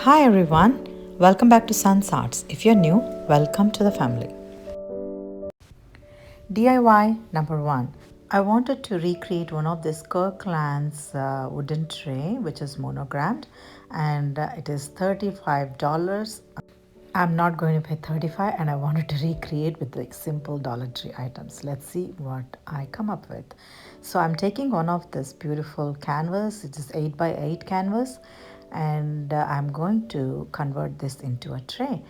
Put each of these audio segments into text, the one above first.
Hi everyone, welcome back to Sun's Arts. If you're new, welcome to the family. DIY number one. I wanted to recreate one of this Kirklands wooden tray, which is monogrammed, and it is $35. I'm not going to pay 35 and I wanted to recreate with the simple Dollar Tree items. Let's see what I come up with. So I'm taking one of this beautiful canvas. It is 8 by 8 canvas and I'm going to convert this into a tray.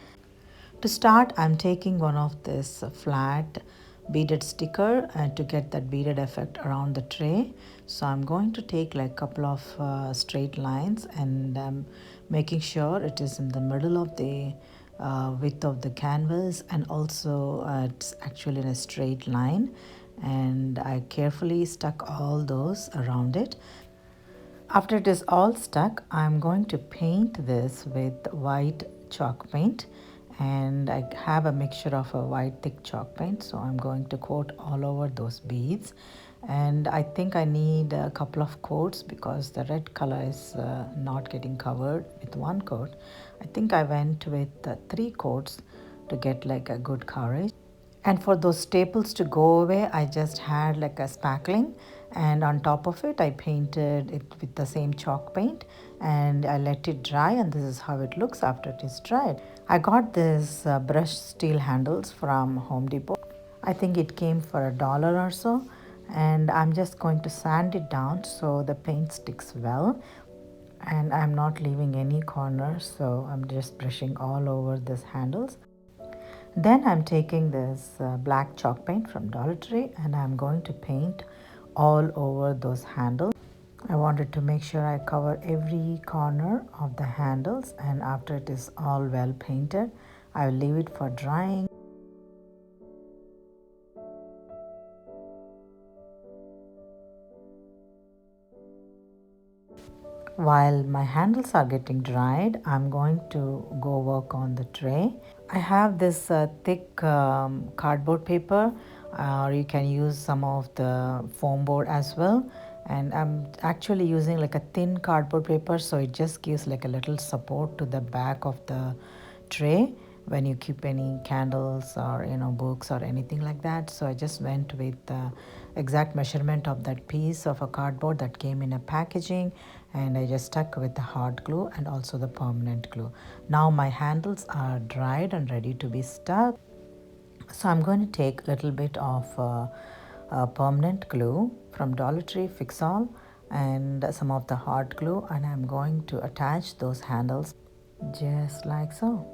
To start, I'm taking one of this flat beaded sticker to get that beaded effect around the tray. So I'm going to take like a couple of straight lines and making sure it is in the middle of the width of the canvas, and also it's actually in a straight line, and I carefully stuck all those around it. After it is all stuck, I'm going to paint this with white chalk paint, and I have a mixture of a white thick chalk paint, so I'm going to coat all over those beads. And I think I need a couple of coats because the red color is not getting covered with one coat. I think I went with 3 coats to get like a good coverage. And for those staples to go away, I just had like a spackling, and on top of it I painted it with the same chalk paint, and I let it dry, and this is how it looks after it is dried. I got this brushed steel handles from Home Depot. I think it came for $1 or so, and I'm just going to sand it down so the paint sticks well, and I'm not leaving any corners, so I'm just brushing all over these handles. Then I'm taking this black chalk paint from Dollar Tree and I'm going to paint all over those handles. I wanted to make sure I cover every corner of the handles, and after it is all well painted, I will leave it for drying. While my handles are getting dried, I'm going to go work on the tray. I have this thick cardboard paper, or you can use some of the foam board as well. And I'm actually using like a thin cardboard paper, so it just gives like a little support to the back of the tray when you keep any candles or books or anything like that. So I just went with the exact measurement of that piece of a cardboard that came in a packaging, and I just stuck with the hot glue and also the permanent glue. Now my handles are dried and ready to be stuck. So I'm going to take a little bit of permanent glue from Dollar Tree Fix All and some of the hot glue, and I'm going to attach those handles just like so.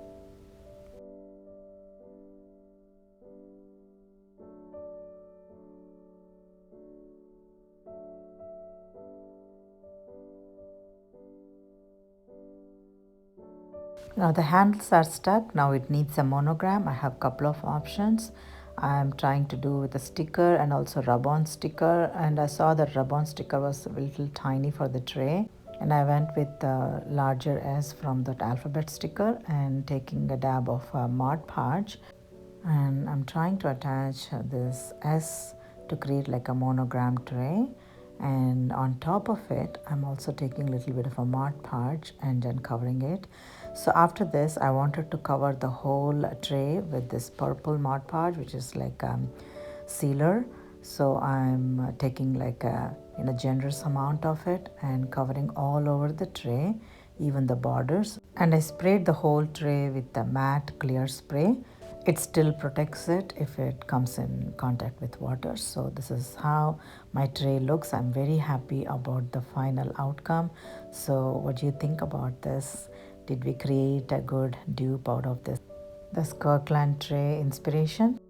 Now the handles are stuck. Now it needs a monogram. I have a couple of options. I'm trying to do with a sticker and also rub-on sticker, and I saw that rub-on sticker was a little tiny for the tray, and I went with the larger S from that alphabet sticker and taking a dab of Mod Podge, and I'm trying to attach this S to create like a monogram tray, and on top of it I'm also taking a little bit of a Mod Podge and then covering it. So after this I wanted to cover the whole tray with this purple Mod Podge, which is like sealer. So I'm taking like a generous amount of it and covering all over the tray, even the borders, and I sprayed the whole tray with the matte clear spray. It still protects it if it comes in contact with water. So this is how my tray looks. I'm very happy about the final outcome. So what do you think about this? Did we create a good dupe out of this Kirkland tray inspiration?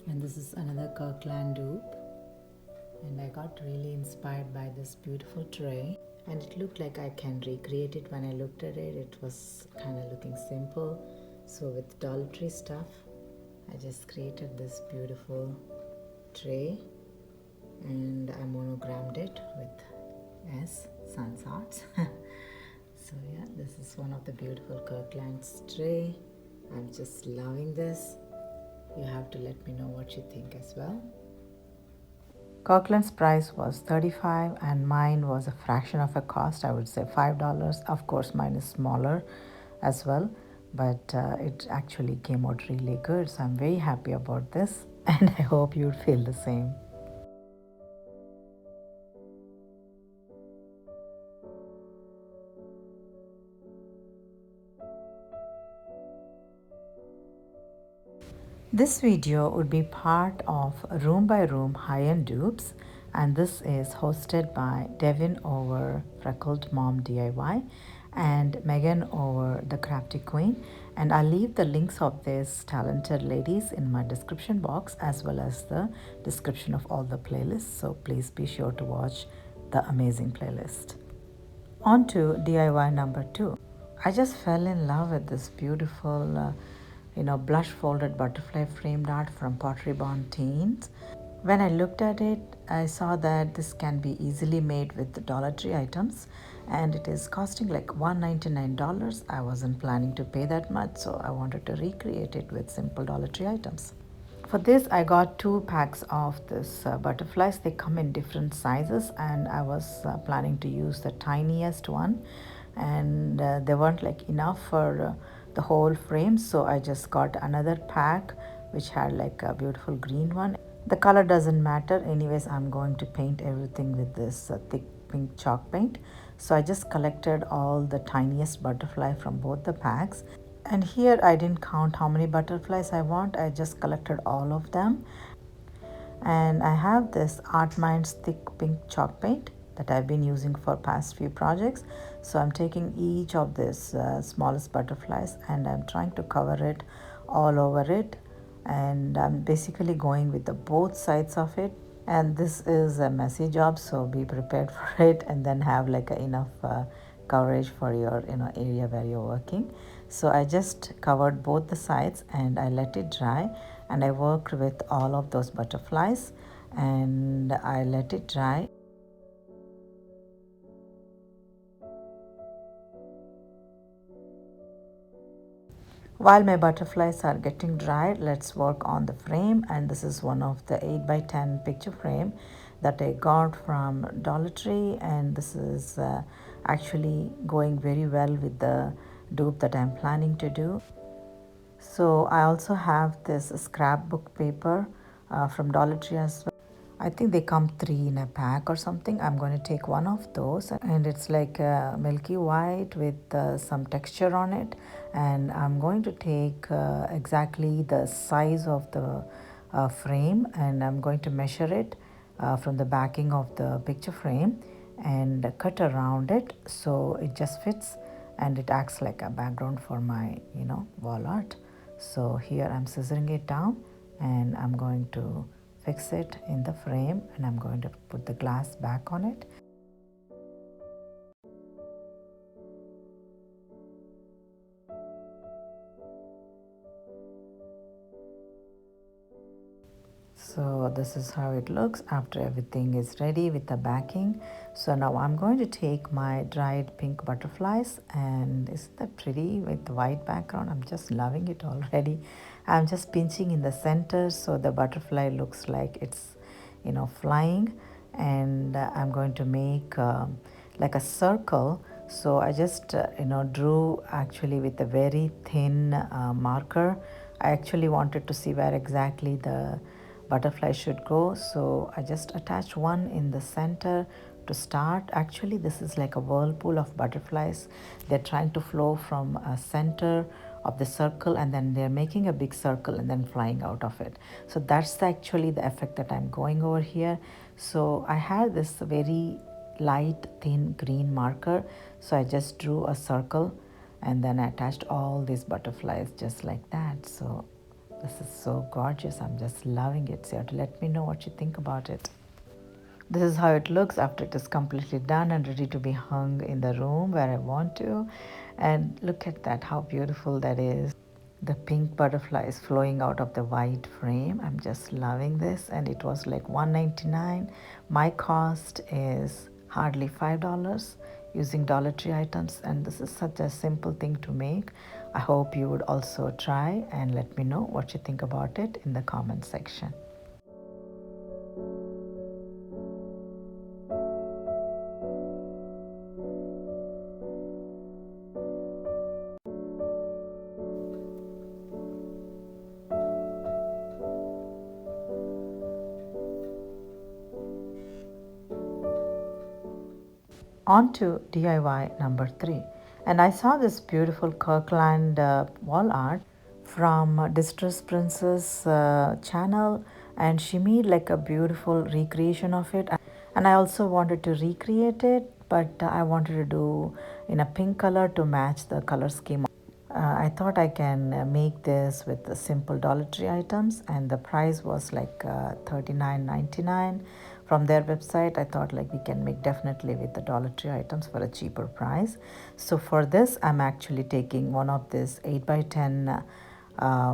And this is another Kirkland dupe, and I got really inspired by this beautiful tray, and it looked like I can recreate it. When I looked at it, it was kind of looking simple. So with Dollar Tree stuff, I just created this beautiful tray, and I monogrammed it with S, Sun's Arts. So yeah, this is one of the beautiful Kirkland's tray. I'm just loving this. You have to let me know what you think as well. Kirkland's price was $35 and mine was a fraction of a cost. I would say $5. Of course, mine is smaller as well, but it actually came out really good. So I'm very happy about this, and I hope you feel the same. This video would be part of Room by Room High-End Dupes, and this is hosted by Devin over Freckled Mom DIY and Megan over The Crafty Queen. And I'll leave the links of these talented ladies in my description box as well as the description of all the playlists. So please be sure to watch the amazing playlist. On to DIY number 2. I just fell in love with this beautiful, blush folded butterfly framed art from Pottery Bond Teens. When I looked at it, I saw that this can be easily made with the Dollar Tree items, and it is costing like $199. I wasn't planning to pay that much, so I wanted to recreate it with simple Dollar Tree items. For this, I got 2 packs of this butterflies. They come in different sizes, and I was planning to use the tiniest one, and they weren't like enough for the whole frame, so I just got another pack which had like a beautiful green one. The color doesn't matter anyways. I'm going to paint everything with this thick pink chalk paint, so I just collected all the tiniest butterfly from both the packs. And here I didn't count how many butterflies I want, I just collected all of them. And I have this Art Minds thick pink chalk paint that I've been using for past few projects. So I'm taking each of these smallest butterflies and I'm trying to cover it all over it, and I'm basically going with the both sides of it. And this is a messy job, so be prepared for it and then have like enough coverage for your area where you're working. So I just covered both the sides and I let it dry, and I worked with all of those butterflies and I let it dry. While my butterflies are getting dried, let's work on the frame. And this is one of the 8 by 10 picture frame that I got from Dollar Tree, and this is actually going very well with the dupe that I'm planning to do. So I also have this scrapbook paper from Dollar Tree as well. I think they come 3 in a pack or something. I'm going to take one of those, and it's like milky white with some texture on it. And I'm going to take exactly the size of the frame, and I'm going to measure it from the backing of the picture frame and cut around it so it just fits and it acts like a background for my wall art. So here I'm scissoring it down and I'm going to fix it in the frame, and I'm going to put the glass back on it. So this is how it looks after everything is ready with the backing. So now I'm going to take my dried pink butterflies, and isn't that pretty with white background? I'm just loving it already. I'm just pinching in the center so the butterfly looks like it's flying, and I'm going to make like a circle. So I just drew actually with a very thin marker. I actually wanted to see where exactly the butterfly should go, so I just attached one in the center to start. Actually this is like a whirlpool of butterflies. They're trying to flow from a center of the circle, and then they're making a big circle and then flying out of it. So that's actually the effect that I'm going over here. So I had this very light thin green marker, so I just drew a circle and then I attached all these butterflies just like that. So this is so gorgeous. I'm just loving it. So you have to let me know what you think about it. This is how it looks after it is completely done and ready to be hung in the room where I want to. And look at that, how beautiful that is. The pink butterfly is flowing out of the white frame. I'm just loving this, and it was like $1.99. My cost is hardly $5 using Dollar Tree items, and this is such a simple thing to make. I hope you would also try and let me know what you think about it in the comment section. On to DIY number 3. And I saw this beautiful Kirkland wall art from Distress Princess channel, and she made like a beautiful recreation of it. And I also wanted to recreate it, but I wanted to do in a pink color to match the color scheme. I thought I can make this with the simple Dollar Tree items, and the price was like $39.99 from their website. I thought like we can make definitely with the Dollar Tree items for a cheaper price. So for this, I'm actually taking one of this 8 by 10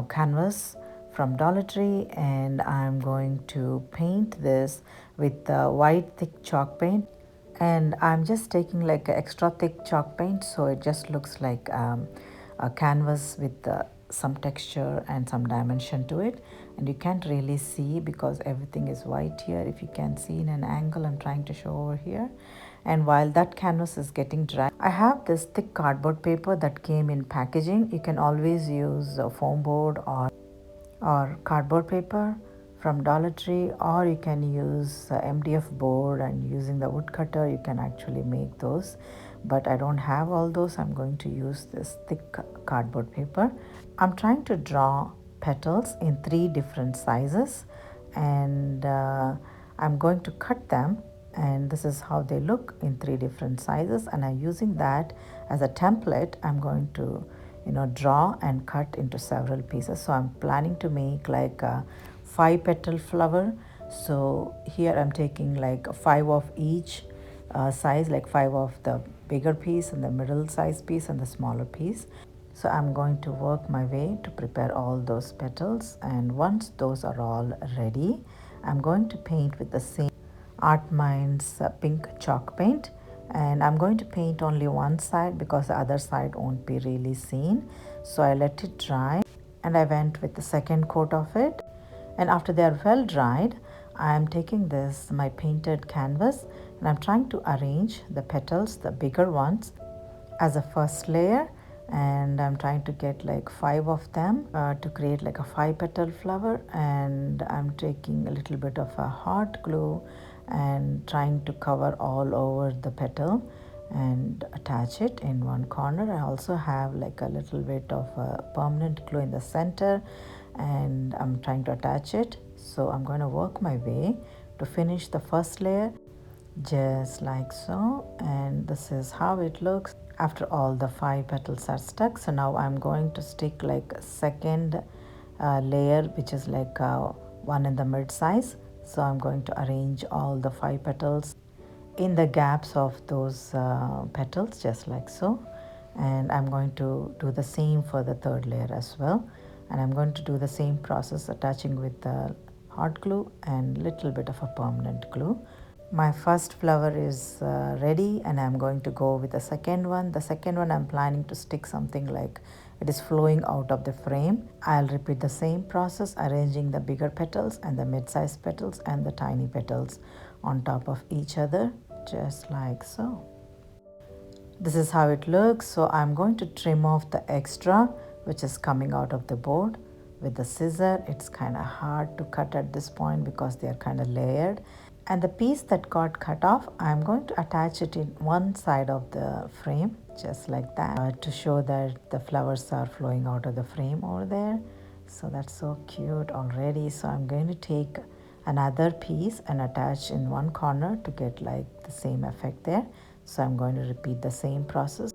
canvas from Dollar Tree, and I'm going to paint this with the white thick chalk paint. And I'm just taking like a extra thick chalk paint, so it just looks like a canvas with some texture and some dimension to it. And you can't really see because everything is white here. If you can see in an angle, I'm trying to show over here. And while that canvas is getting dry, I have this thick cardboard paper that came in packaging. You can always use foam board or cardboard paper from Dollar Tree, or you can use MDF board, and using the woodcutter you can actually make those. But I don't have all those. I'm going to use this thick cardboard paper. I'm trying to draw petals in 3 different sizes, and I'm going to cut them, and this is how they look in 3 different sizes. And I'm using that as a template. I'm going to draw and cut into several pieces. So I'm planning to make like a 5 petal flower. So here I'm taking like 5 of each size, like 5 of the bigger piece and the middle size piece and the smaller piece. So I'm going to work my way to prepare all those petals, and once those are all ready, I'm going to paint with the same Art Minds pink chalk paint, and I'm going to paint only one side because the other side won't be really seen. So I let it dry, and I went with the second coat of it. And after they are well dried, I am taking this my painted canvas, and I'm trying to arrange the petals, the bigger ones, as a first layer. And I'm trying to get like 5 of them to create like a 5 petal flower. And I'm taking a little bit of a hot glue and trying to cover all over the petal and attach it in one corner. I also have like a little bit of a permanent glue in the center, and I'm trying to attach it. So I'm going to work my way to finish the first layer just like so, and this is how it looks after all the 5 petals are stuck. So now I'm going to stick like a second layer, which is like one in the mid size. So I'm going to arrange all the 5 petals in the gaps of those petals just like so. And I'm going to do the same for the third layer as well, and I'm going to do the same process attaching with the hot glue and little bit of a permanent glue. My first flower is ready, and I'm going to go with the second one. The second one I'm planning to stick something like it is flowing out of the frame. I'll repeat the same process, arranging the bigger petals and the mid-sized petals and the tiny petals on top of each other just like so. This is how it looks. So I'm going to trim off the extra which is coming out of the board with the scissor. It's kind of hard to cut at this point because they are kind of layered. And the piece that got cut off, I'm going to attach it in one side of the frame just like that to show that the flowers are flowing out of the frame over there. So that's so cute already. So I'm going to take another piece and attach in one corner to get like the same effect there. So I'm going to repeat the same process.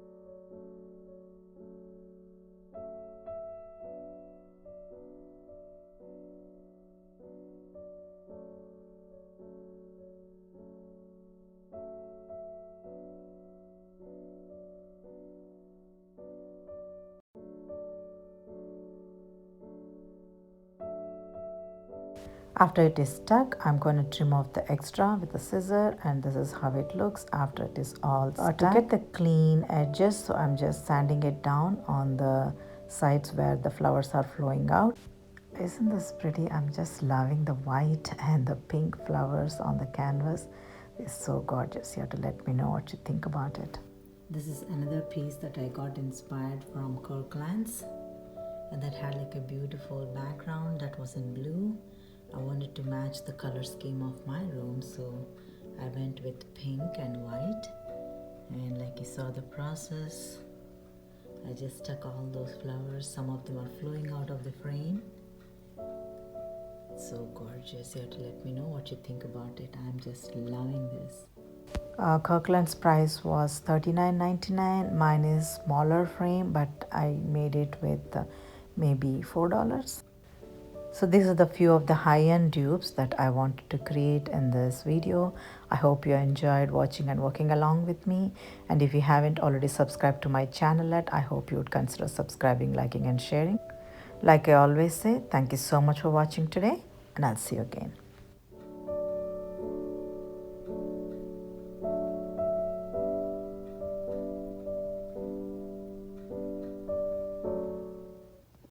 After it is stuck, I'm going to trim off the extra with a scissor, and this is how it looks after it is all stuck. To get the clean edges, so I'm just sanding it down on the sides where the flowers are flowing out. Isn't this pretty? I'm just loving the white and the pink flowers on the canvas. It's so gorgeous. You have to let me know what you think about it. This is another piece that I got inspired from Kirklands, and that had like a beautiful background that was in blue. I wanted to match the color scheme of my room, so I went with pink and white. And like you saw the process, I just stuck all those flowers. Some of them are flowing out of the frame. So gorgeous. You have to let me know what you think about it. I'm just loving this. Kirkland's price was $39.99. Mine is smaller frame, but I made it with maybe $4. So these are the few of the high-end dupes that I wanted to create in this video. I hope you enjoyed watching and working along with me. And if you haven't already subscribed to my channel yet, I hope you would consider subscribing, liking and sharing. Like I always say, thank you so much for watching today, and I'll see you again.